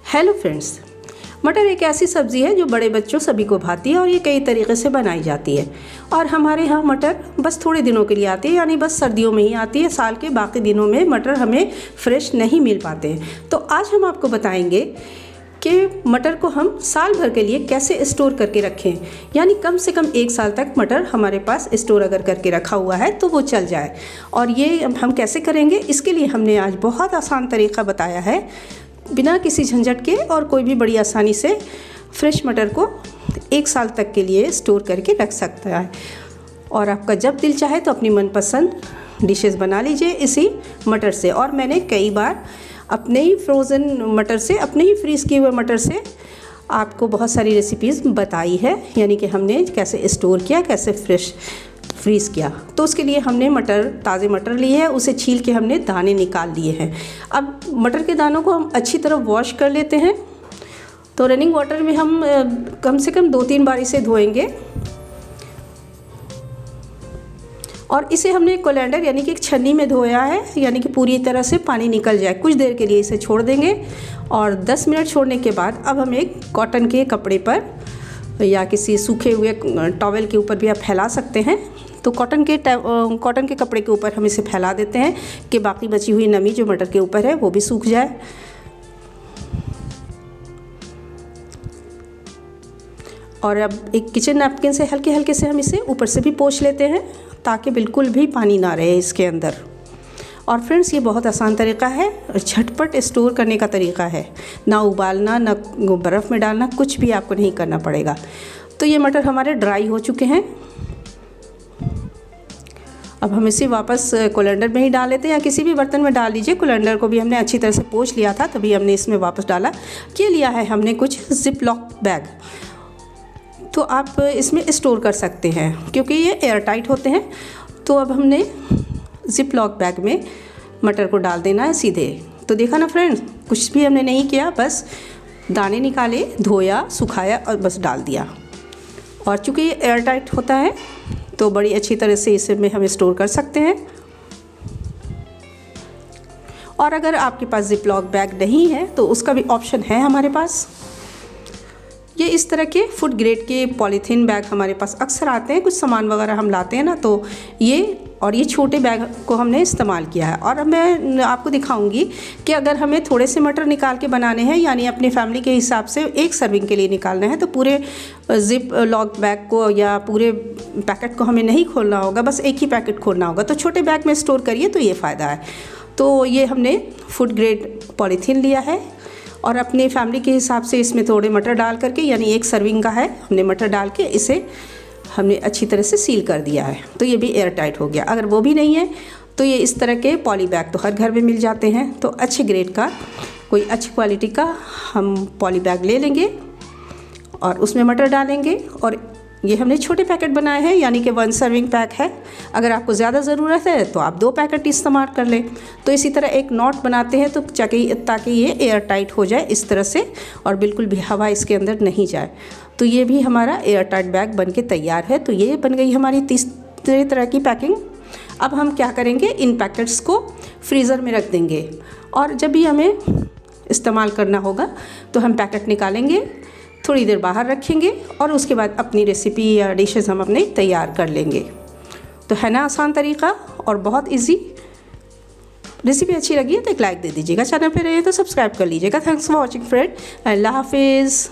Hello friends, मटर एक ऐसी सब्ज़ी है जो बड़े बच्चों सभी को भाती है और ये कई तरीक़े से बनाई जाती है। और हमारे यहाँ मटर बस थोड़े दिनों के लिए आती है, यानी बस सर्दियों में ही आती है। साल के बाकी दिनों में मटर हमें फ्रेश नहीं मिल पाते हैं। तो आज हम आपको बताएंगे कि मटर को हम साल भर के लिए कैसे स्टोर करके रखें, यानी कम से कम 1 साल तक मटर हमारे पास स्टोर अगर करके रखा हुआ है तो वो चल जाए। और ये हम कैसे करेंगे, इसके लिए हमने आज बहुत आसान तरीक़ा बताया है, बिना किसी झंझट के और कोई भी बड़ी आसानी से फ्रेश मटर को 1 साल तक के लिए स्टोर करके रख सकता है। और आपका जब दिल चाहे तो अपनी मनपसंद डिशेस बना लीजिए इसी मटर से। और मैंने कई बार अपने ही फ्रोज़न मटर से, अपने ही फ्रीज़ किए हुए मटर से आपको बहुत सारी रेसिपीज़ बताई है, यानी कि हमने कैसे स्टोर किया, कैसे फ्रेश फ्रीज़ किया। तो उसके लिए हमने ताज़े मटर लिए हैं, उसे छील के हमने दाने निकाल लिए हैं। अब मटर के दानों को हम अच्छी तरह वॉश कर लेते हैं। तो रनिंग वाटर में हम कम से कम 2-3 बार इसे धोएंगे। और इसे हमने कोलैंडर यानी कि एक छन्नी में धोया है, यानी कि पूरी तरह से पानी निकल जाए। कुछ देर के लिए इसे छोड़ देंगे और 10 मिनट छोड़ने के बाद अब हम एक कॉटन के कपड़े पर या किसी सूखे हुए टॉवेल के ऊपर भी आप फैला सकते हैं। तो कॉटन के कपड़े के ऊपर हम इसे फैला देते हैं कि बाकी बची हुई नमी जो मटर के ऊपर है वो भी सूख जाए। और अब एक किचन नैपकिन से हल्के हल्के से हम इसे ऊपर से भी पोंछ लेते हैं ताकि बिल्कुल भी पानी ना रहे इसके अंदर। और फ्रेंड्स, ये बहुत आसान तरीक़ा है, झटपट स्टोर करने का तरीक़ा है। ना उबालना, ना बर्फ़ में डालना, कुछ भी आपको नहीं करना पड़ेगा। तो ये मटर हमारे ड्राई हो चुके हैं। अब हम इसे वापस कोलैंडर में ही डाल लेते हैं, या किसी भी बर्तन में डाल लीजिए। कोलैंडर को भी हमने अच्छी तरह से पोंछ लिया था, तभी हमने इसमें वापस डाला। ये लिया है हमने कुछ ज़िप लॉक बैग, तो आप इसमें स्टोर कर सकते हैं क्योंकि ये एयर टाइट होते हैं। तो अब हमने ज़िप लॉक बैग में मटर को डाल देना है सीधे। तो देखा ना फ्रेंड्स, कुछ भी हमने नहीं किया, बस दाने निकाले, धोया, सुखाया और बस डाल दिया। और चूँकि ये एयर टाइट होता है तो बड़ी अच्छी तरह से इसमें हम स्टोर कर सकते हैं। और अगर आपके पास ज़िप लॉक बैग नहीं है तो उसका भी ऑप्शन है हमारे पास। ये इस तरह के फूड ग्रेड के पॉलीथीन बैग हमारे पास अक्सर आते हैं, कुछ सामान वगैरह हम लाते हैं ना, तो ये छोटे बैग को हमने इस्तेमाल किया है। और अब मैं आपको दिखाऊंगी कि अगर हमें थोड़े से मटर निकाल के बनाने हैं, यानी अपनी फैमिली के हिसाब से 1 सर्विंग के लिए निकालना है, तो पूरे ज़िप लॉक बैग को या पूरे पैकेट को हमें नहीं खोलना होगा, बस एक ही पैकेट खोलना होगा। तो छोटे बैग में स्टोर करिए तो ये फ़ायदा है। तो ये हमने फूड ग्रेड पॉलीथीन लिया है और अपनी फैमिली के हिसाब से इसमें थोड़े मटर डाल करके, यानी 1 सर्विंग का है, हमने मटर डाल के इसे हमने अच्छी तरह से सील कर दिया है। तो ये भी एयर टाइट हो गया। अगर वो भी नहीं है तो ये इस तरह के पॉली बैग तो हर घर में मिल जाते हैं। तो अच्छे ग्रेड का, कोई अच्छी क्वालिटी का हम पॉली बैग ले लेंगे और उसमें मटर डालेंगे। और ये हमने छोटे पैकेट बनाए हैं, यानी कि 1 सर्विंग पैक है। अगर आपको ज़्यादा ज़रूरत है तो आप 2 पैकेट इस्तेमाल कर लें। तो इसी तरह एक नॉट बनाते हैं तो ताकि ये एयर टाइट हो जाए इस तरह से और बिल्कुल भी हवा इसके अंदर नहीं जाए। तो ये भी हमारा एयर टाइट बैग बन के तैयार है। तो ये बन गई हमारी तीसरी तरह की पैकिंग। अब हम क्या करेंगे, इन पैकेट्स को फ्रीज़र में रख देंगे और जब भी हमें इस्तेमाल करना होगा तो हम पैकेट निकालेंगे, थोड़ी देर बाहर रखेंगे और उसके बाद अपनी रेसिपी या डिशेस हम अपने तैयार कर लेंगे। तो है ना आसान तरीक़ा और बहुत इजी। रेसिपी अच्छी लगी है तो एक लाइक दे दीजिएगा, चैनल पे रहे तो सब्सक्राइब कर लीजिएगा। Thanks for watching friend. अल्लाह हाफिज़।